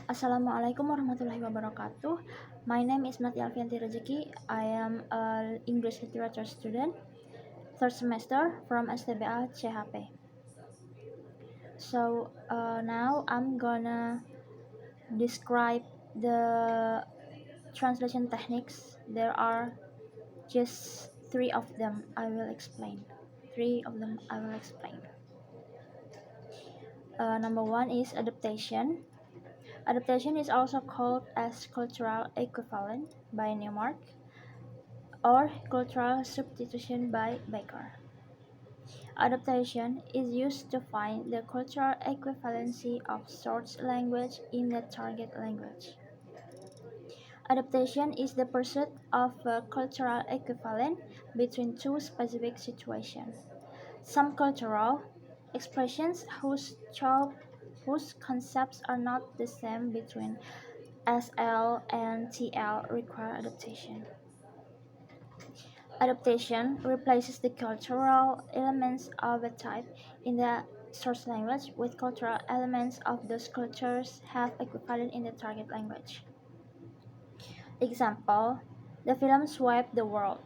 Assalamualaikum warahmatullahi wabarakatuh. My name is Mati Alfianti Rezeki. I am an English literature student, third semester from STBA CHP. Now I'm gonna describe the translation techniques. There are just three of them. I will explain. Three of them I will explain. Number one is adaptation. Adaptation is also called as cultural equivalent by Newmark, or cultural substitution by Baker. Adaptation is used to find the cultural equivalency of source language in the target language. Adaptation is the pursuit of a cultural equivalent between two specific situations. Some cultural expressions whose concepts are not the same between SL and TL require adaptation. Adaptation replaces the cultural elements of a type in the source language with cultural elements of those cultures have equivalent in the target language. Example, the film swept the world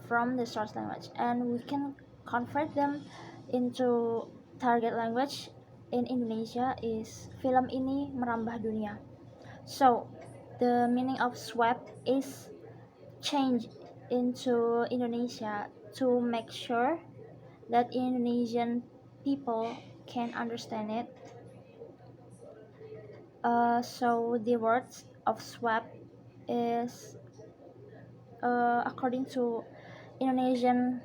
from the source language, and we can convert them into target language. In Indonesia is film ini merambah dunia. So the meaning of swept is changed into Indonesia to make sure that Indonesian people can understand it. So the words of swap is according to Indonesian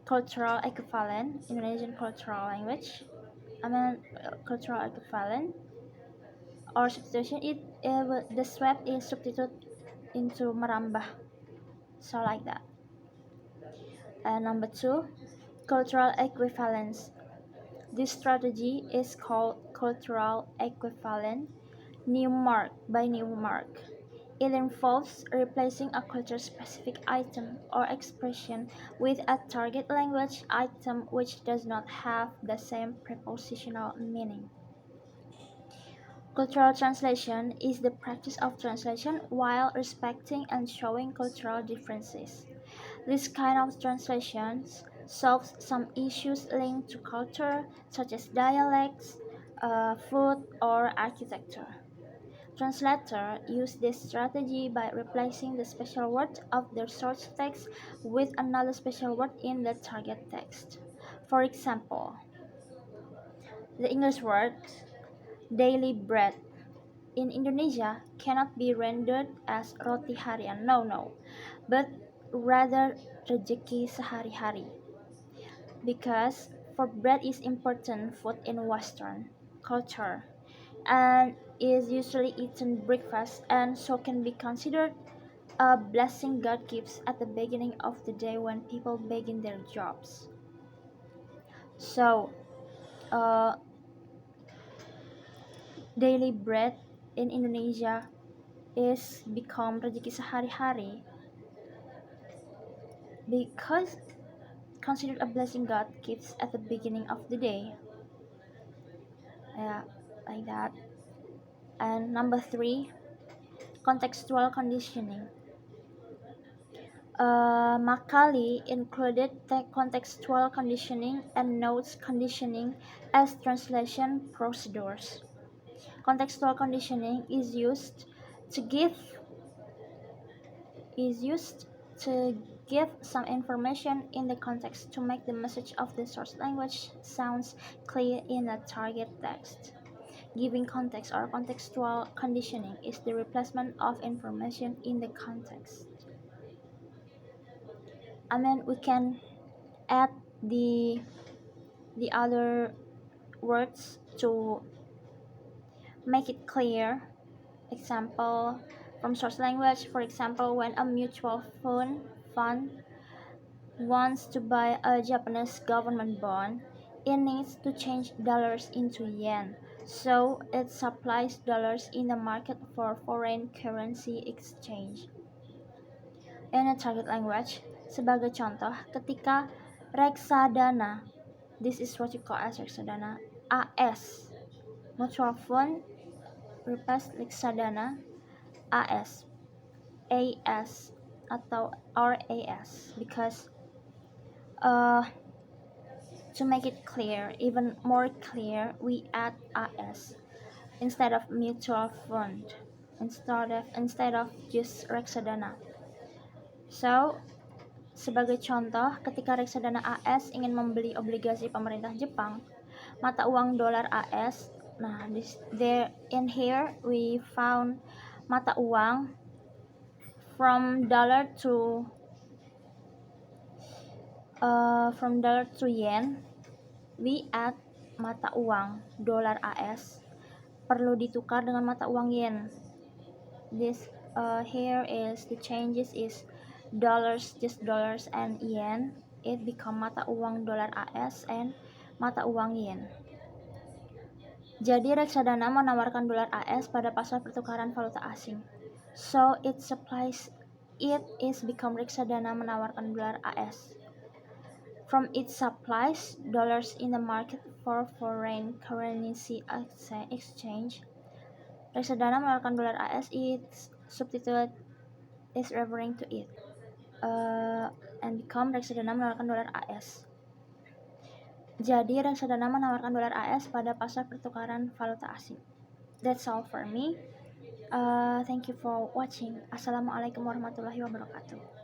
cultural equivalent, Indonesian cultural language. Cultural equivalent or substitution. The swap is substitute into merambah. So like that. Number two, cultural equivalence. This strategy is called cultural equivalent by Newmark. It involves replacing a culture-specific item or expression with a target language item which does not have the same prepositional meaning. Cultural translation is the practice of translation while respecting and showing cultural differences. This kind of translations solves some issues linked to culture, such as dialects, food, or architecture. Translators use this strategy by replacing the special word of their source text with another special word in the target text. For example, the English word daily bread in Indonesia cannot be rendered as roti harian, no, but rather rezeki sehari-hari, because for bread is important food in Western culture and is usually eaten breakfast and so can be considered a blessing God gives at the beginning of the day when people begin their jobs. So, uh, daily bread in Indonesia is become rezeki sehari-hari because considered a blessing God gives at the beginning of the day. Yeah, like that. And number three, contextual conditioning. Macaulay included the contextual conditioning and notes conditioning as translation procedures. Contextual conditioning is used to give some information in the context to make the message of the source language sounds clear in the target text. Giving context or contextual conditioning is the replacement of information in the context. We can add the other words to make it clear. Example from source language, for example, when a mutual fund wants to buy a Japanese government bond, it needs to change dollars into yen, so it supplies dollars in the market for foreign currency exchange. In a target language, sebagai contoh, ketika reksadana, this is what you call as reksadana, AS, mutual fund replace reksadana AS atau RAS because to make it clear, even more clear, we add AS instead of mutual fund, instead of just reksadana. So, sebagai contoh, ketika reksadana AS ingin membeli obligasi pemerintah Jepang, mata uang dolar AS. Nah, in here we found mata uang from dollar to yen. We add mata uang dolar AS perlu ditukar dengan mata uang yen. This here is the changes is just dollars and yen. It become mata uang dolar AS and mata uang yen. Jadi reksadana menawarkan dolar AS pada pasar pertukaran valuta asing. So it is become reksadana menawarkan dolar AS. From its supplies dollars in the market for foreign currency exchange, reksadana menawarkan dolar AS. Its substitute is referring to it, and become reksadana menawarkan dolar AS. Jadi reksadana menawarkan dolar AS pada pasar pertukaran valuta asing. That's all for me. Thank you for watching. Assalamualaikum warahmatullahi wabarakatuh.